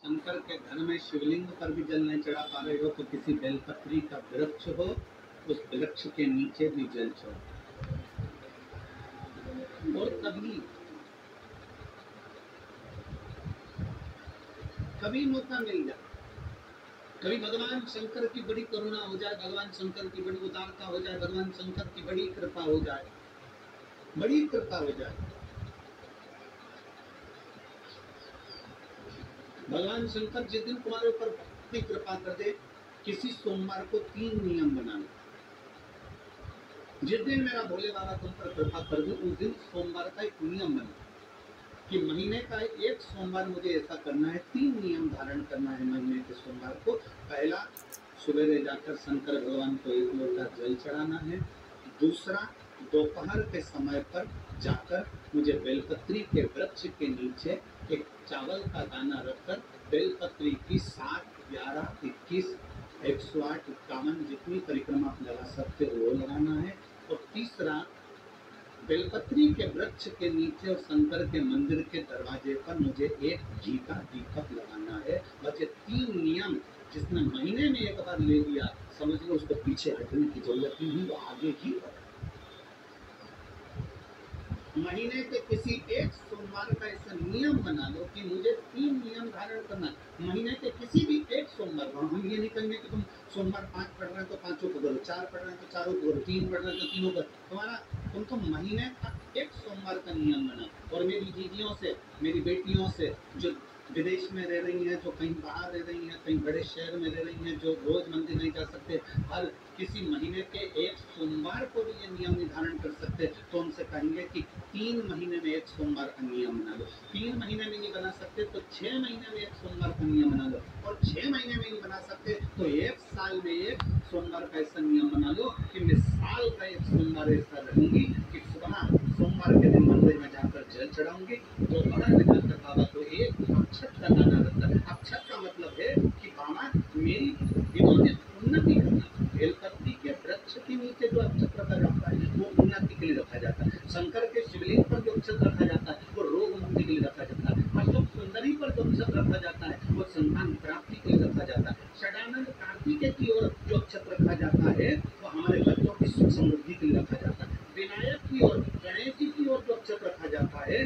शंकर के घर में शिवलिंग पर भी जल नहीं चढ़ा पा रहे हो तो किसी बेलपत्री का वृक्ष हो, उस वृक्ष के नीचे भी जल चढ़ाओ। और कभी मौका मिल जाए, कभी भगवान शंकर की बड़ी करुणा हो जाए, भगवान शंकर की बड़ी उदारता हो जाए, भगवान शंकर की बड़ी कृपा हो जाए, बड़ी कृपा हो जाए, भगवान शंकर जिस दिन तुम्हारे ऊपर अपनी कृपा कर दे, किसी सोमवार को 3 नियम बना लो। जिस दिन मेरा भोले बाबा तुम पर कृपा कर दे, उस दिन सोमवार का एक नियम बना कि महीने का एक सोमवार मुझे ऐसा करना है, 3 नियम धारण करना है महीने के सोमवार को। पहला, सवेरे जाकर शंकर भगवान को 1 लोटा जल चढ़ाना है। दूसरा, दोपहर के समय पर जाकर मुझे बेलपत्री के वृक्ष के नीचे एक चावल का दाना रखकर बेलपत्री की 7, 11, 21, 108, 51 जितनी परिक्रमा आप लगा सकते हो वो लगाना है। और तीसरा, बेलपत्री के वृक्ष के नीचे और शंकर के मंदिर के दरवाजे पर मुझे एक घी का दीपक लगाना है। बस ये 3 नियम जिसने महीने में एक बार ले लिया, समझ लो उसको पीछे हटने की जरूरत नहीं, वो आगे ही महीने के किसी एक सोमवार का ऐसा नियम बना लो कि मुझे 3 नियम धारण करना है महीने के किसी भी एक सोमवार को। हम ये नहीं कहेंगे कि तुम सोमवार 5 पढ़ रहे हो तो 5 को करो, 4 पढ़ रहे हो तो 4 को करो, 3 पढ़ रहे हो तो 3 को करो। तुम तो महीने का एक सोमवार का नियम बनाओ। और मेरी दीदियों से, मेरी बेटियों से जो विदेश में रह रही हैं, जो कहीं बाहर रह रही हैं, कहीं बड़े शहर में रह रही हैं, जो रोज मंदिर नहीं जा सकते, हर किसी महीने के एक सोमवार को भी ये नियम निर्धारण कर सकते, तो उनसे कहेंगे कि 3 महीने में एक सोमवार का नियम बना लो। 3 महीने में नहीं बना सकते तो 6 महीने में एक सोमवार का नियम बना लो। और 6 महीने में नहीं बना सकते तो 1 साल में एक सोमवार का ऐसा नियम बना लो कि मैं साल का एक सोमवार ऐसा रहूंगी कि सुबह सोमवार के दिन मंदिर में जाकर जल चढ़ाऊंगी, दोपहर में जाकर बाबा को एक अक्षत का दाना रखता है। अक्षत का मतलब है कि बाबा मेरी इन्होंने उन्नति करना। बेलपत्री के वृक्ष के नीचे जो अक्षत रखा जाता है वो उन्नति के लिए रखा जाता है। शंकर के शिवलिंग पर जो अक्षत रखा जाता है वो रोग मुक्ति के लिए रखा जाता है। अशोक सुंदरी पर जो अक्षत रखा जाता है वो संतान प्राप्ति के लिए रखा जाता है। षडानंद कार्तिकेय की ओर जो अक्षत रखा जाता है वो हमारे बच्चों की सुख समृद्धि के लिए रखा जाता है। विनायक की ओर, गणेश जी की ओर जो अक्षत रखा जाता है